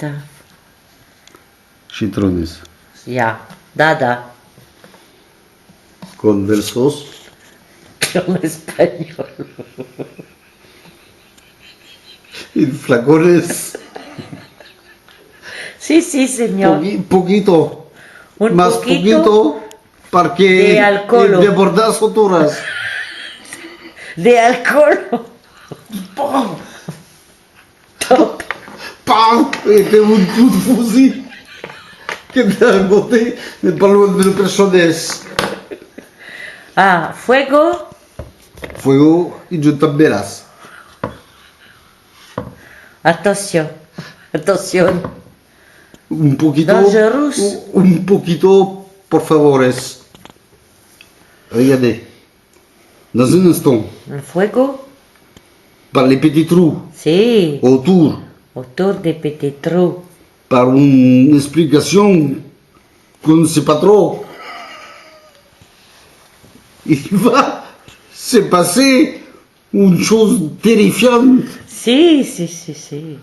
Putain. Citrones. Ya, dada. Con versos. En español. Y flacones. Sí, sí, señor. Poquito. Un Más poquito. Para que de alcohol. de bordar soturas. De alcohol. ¡Pam! Top. ¡Pam! Este un fusil. Que te ha boté de palo de personas. Ah, fuego. Fuego y yo tamberas. Attention. Attention. Un poquito. Dangerous. Un poquito, por favores. Regardez. Dans un instant, Un fuego. par les petits trous Sí. autour, Autour des petits trous. par une explication qu'on ne sait pas trop, il va se passer une chose terrifiante Sí, sí, sí, sí.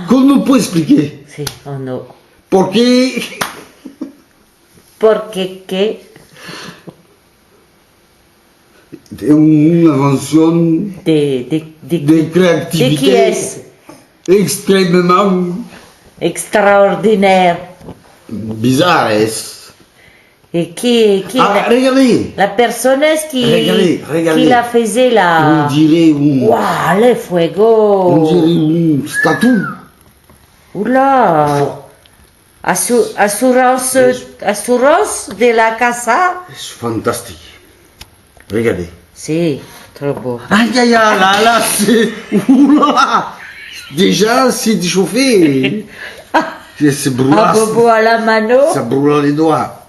qu'on ne peut expliquer. Sí, oh no. Porque Porque qué. es una invención de créativité de qui est extrêmement extraordinaire. bizarre. Et qui Ah, regardez, la personne qui Regardez. qui la faisait là. on dirait Waouh, le on fuego. dirait une statue. Oula. Assurance de la casa. C'est fantastique. Regardez. Si, trop beau. Aïe aïe aïe, là, c'est... Oula. Déjà, c'est chauffé. C'est Un brûlant. bobo à la mano. Ça brûle les doigts.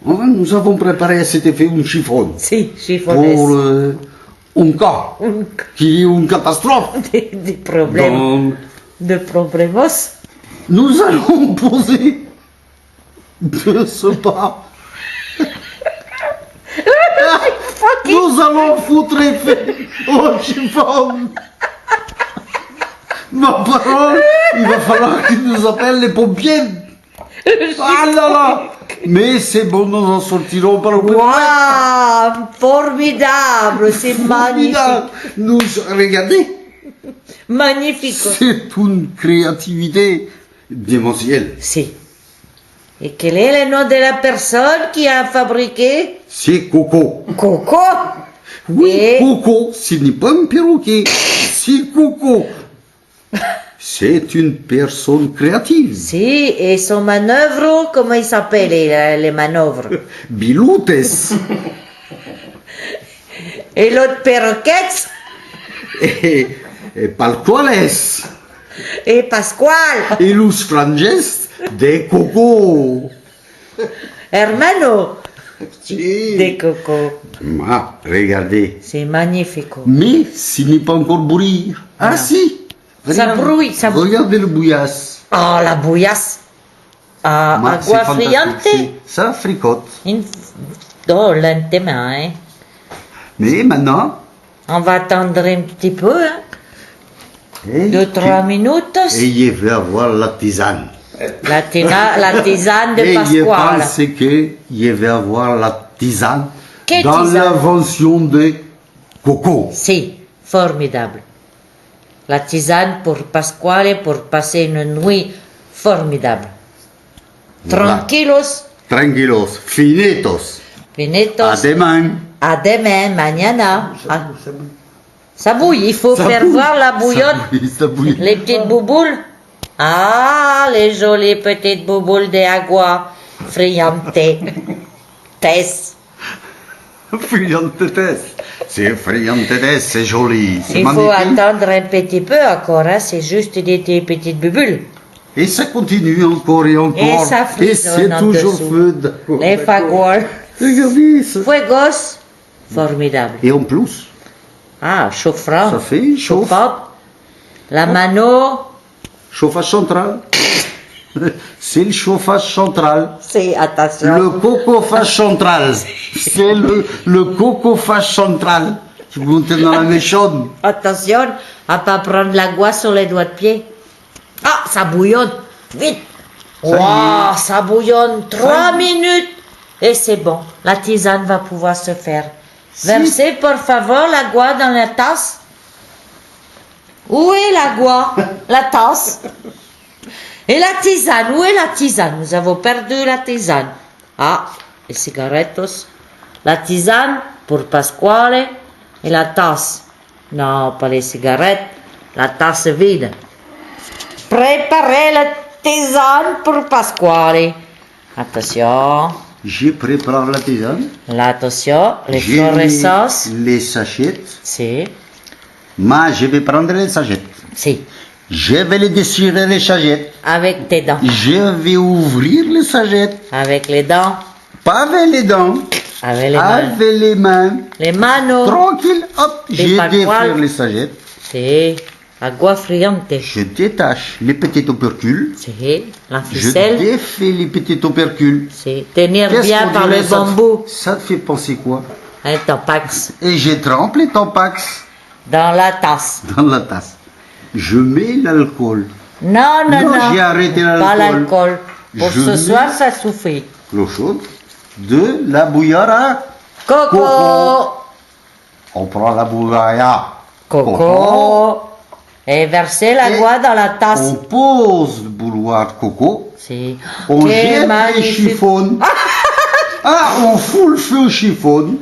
Enfin, nous avons préparé à cet effet un chiffon. Si, Pour chiffonnes. un cas qui est une catastrophe. Des problèmes. Donc, De problemos. nous allons poser de ce pas. Nous allons foutre effet au chiffon. Ma parole, il va falloir qu'ils nous appellent les pompiers. Ah là là. Mais c'est bon, nous en sortirons par le Waouh, formidable, c'est magnifique. Nous, regardez, Magnifique. c'est une créativité démentielle. Si. Et quel est le nom de la personne qui a fabriqué C'est Coco. Coco? Oui, Et- Coco, ce n'est pas un perroquet, c'est Coco. C'est une personne créative. Si, et son manœuvre, comment il s'appelle les manœuvres? Biloutes. Et l'autre perroquette? Et Palcoales. Et Pasquale? Et los franges de Coco. Hermano Si. de Coco. Ah, regardez. C'est magnifique. Mais ce n'est pas encore bouillir. Ah si. Ça brouille, ça brouille. Regardez le bouillasse. Oh, la bouillasse. Ah, Ma, c'est agua fantastique. friante? Ça fricote. Oh, lentement, hein. Mais maintenant, On va attendre un petit peu, hein. et 2-3 minutes. il va avoir la tisane. La tisane de Et je Pasquale. pense qu'il va avoir la tisane Quelle dans tisane? l'invention de Coco. Si, formidable. La tisane pour Pasquale pour passer une nuit formidable. Voilà. Tranquilos, Tranquilos, finitos. finitos. À demain. À demain, mañana. Ah, ça bouille, il faut Ça faire bouille. voir la bouillotte. Ça bouille. Les petites bouboules. Ah, les jolies petites bouboules de agua friante. Tess. Friantetes. C'est friantetes, c'est joli. C'est Il faut magnifique. attendre un petit peu encore, hein, c'est juste des petites bulles. Et ça continue encore et encore. Et ça Et frissonne c'est en toujours dessous. feu. D'accord, Les d'accord. fagoles. Regardez ça. Fuegos. Formidable. Et en plus, Ah, chauffant. ça fait chauffe. Chauffant. La mano. Chauffage central. C'est le chauffage central. C'est, attention. Le cocophage central. C'est le cocophage central qui monte dans la méchonne. Attention à pas prendre l'agua sur les doigts de pied. Ah, ça bouillonne. Vite. Ça y est. Waouh, ça bouillonne. 3 minutes. Et c'est bon. La tisane va pouvoir se faire. Versez, por favor, l'agua dans la tasse. Où est l'agua? La tasse. Et la tisane, où est la tisane? Nous avons perdu la tisane. Ah, les cigarettos. La tisane pour Pasquale et la tasse. Non, pas les cigarettes. La tasse vide. Préparez la tisane pour Pasquale. Attention. Je prépare la tisane. Là, attention, les J'ai fluorescences. mis les sachets. Si, Moi, je vais prendre les sachets. si. Je vais les déchirer les sachets. Avec tes dents. Je vais ouvrir les sachets. Avec les dents. Pas avec les dents. Avec les mains. Avec les mains. Les manos. Tranquille, hop, Des je pacois. défère les sachets. Si. Agua friante. Je détache les petits opercules. Si. La Je ficelle. défais les petits opercules. Si. Tenir Qu'est-ce bien qu'on par le dirait, ça te- bambou. Ça te fait penser quoi? Un tampax. Et je trempe les tampax Dans la tasse. dans la tasse. Je mets l'alcool. Non, non, Non, non. j'ai arrêté Pas l'alcool. l'alcool. Pour Je ce mets- soir, ça suffit. L'eau chaude. De la bouillarde à Coco. coco. On prend la bouillarde. Coco. Et versez l'agua dans la tasse. On pose le bouilloire de coco. Si. On Quel jette les magnifique. chiffons. Ah, on fout le feu au chiffon.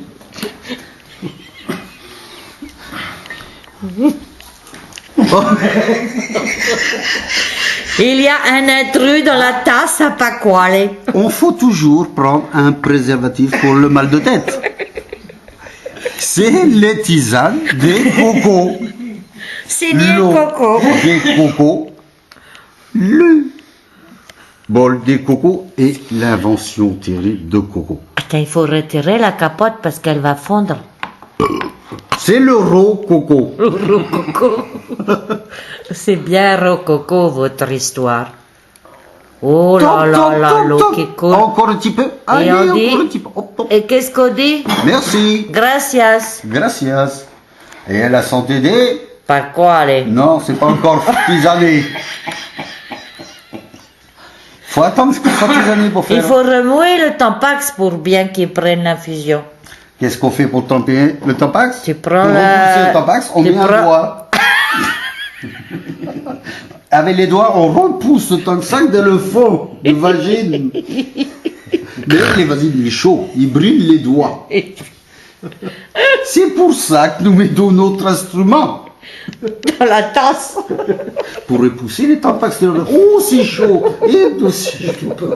Il y a un intrus dans la tasse à Pasquale. On faut toujours prendre un préservatif pour le mal de tête. C'est les tisanes des cocos. C'est ni L'eau Coco. des cocos. Le bol des cocos et l'invention terrible de coco. Attends, il faut retirer la capote parce qu'elle va fondre. C'est le rococo. Rococo. C'est bien rococo votre histoire. Oh là Top, là top, là, top, l'eau top. qui coule. Encore un petit peu. Allez, on dit- encore un petit peu. Hop, hop. Et qu'est-ce qu'on dit? Merci. Gracias. Gracias. Et la santé des... Pasquale. Non, c'est pas encore tisané. Faut attendre ce qu'il faut tisaner pour Il faire. faut remuer le tampax pour bien qu'il prenne l'infusion. Qu'est-ce qu'on fait pour tremper le tampax? Tu prends Pour la- repousser le tampax, on tu met un prends- doigt. Avec les doigts, on repousse le tampax dans le fond de vagine. Mais les vagines, il est chaud, il brûle les doigts. C'est pour ça que nous mettons notre instrument. Dans la tasse. Pour repousser les tampax. Oh, c'est chaud. Et aussi chaud.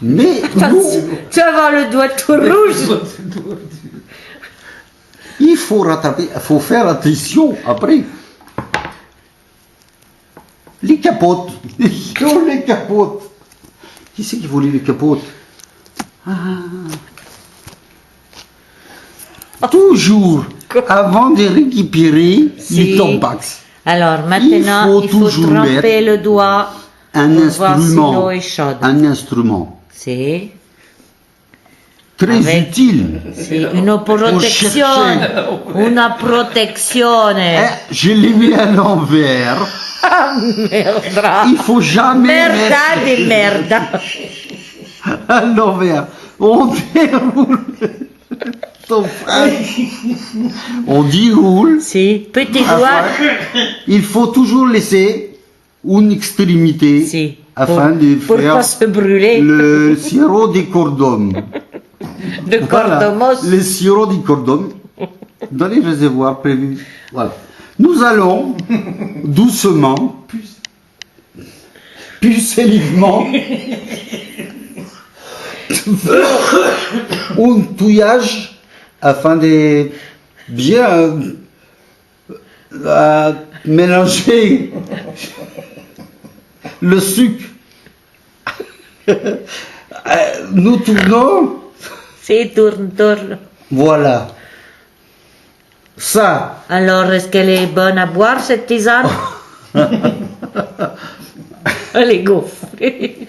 Mais nous, Tu vas avoir le doigt tout rouge. il faut rattraper, il faut faire attention après. Les capotes. Oh, les capotes. Qui c'est qui volait les capotes? Toujours, avant de récupérer Si. les tampax, Alors maintenant, il faut toujours tremper mettre le doigt un pour voir si l'eau instrument. est chaude. Un instrument Si, très Avec- utile. si, una protezione, una protezione. Je l'ai mis à l'envers. Merda. Il faut jamais Merda mettre di merda. à l'envers. On déroule ton frein. On déroule. Si, petit Afin- doigt. Il faut toujours laisser une extrémité Si, afin de pour faire pas se brûler. le sirop des cordons. De cordomos. Le sirop du cordon dans les réservoirs prévus. Voilà. Nous allons doucement, pucelливement, un touillage afin de bien mélanger le sucre. Nous tournons. Si, tourne. Voilà. Ça, Alors, est-ce qu'elle est bonne à boire, cette tisane? Elle est gonflée.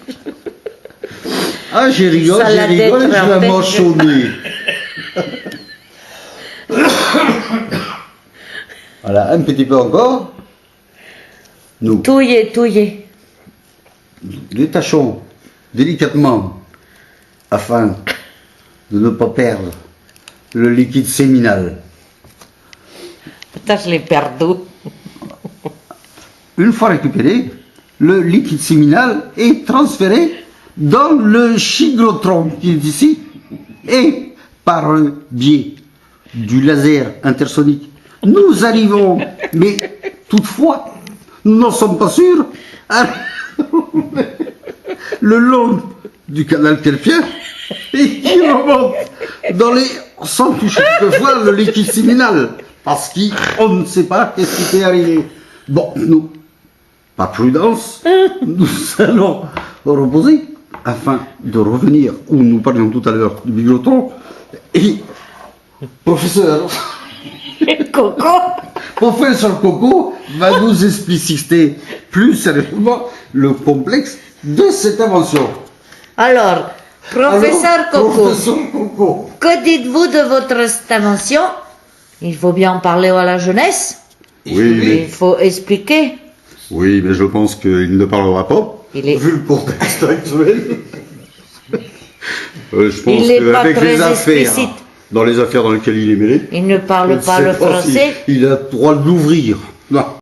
ah, je rigole, Ça l'a je vais détrempé. m'enchaîner. Voilà, un petit peu encore. Nous touillez. détachons délicatement afin de ne pas perdre le liquide séminal. Putain, je l'ai perdu. Une fois récupéré, le liquide séminal est transféré dans le chygrotron qui est ici et par le biais du laser intersonique, nous arrivons, mais toutefois, nous n'en sommes pas sûrs, le long du canal calcaire et qui remonte dans les, sans toucher toutefois le liquide séminal, parce qu'on ne sait pas qu'est-ce qui peut arriver. Bon, nous, par prudence, nous allons reposer afin de revenir où nous parlions tout à l'heure du biglotron et professeur Coco va nous expliciter plus sérieusement le complexe de cette invention. Alors, professeur Professeur Coco, que dites-vous de votre invention? Il faut bien en parler à la jeunesse. Oui, Il faut expliquer. mais je pense qu'il ne parlera pas, Il est- vu le contexte actuel. Je pense Il n'est pas qu'avec très les affaires, explicite. dans les affaires dans lesquelles il est mêlé, Il ne je parle ne pas sais le pas français. il a le droit de l'ouvrir. Non.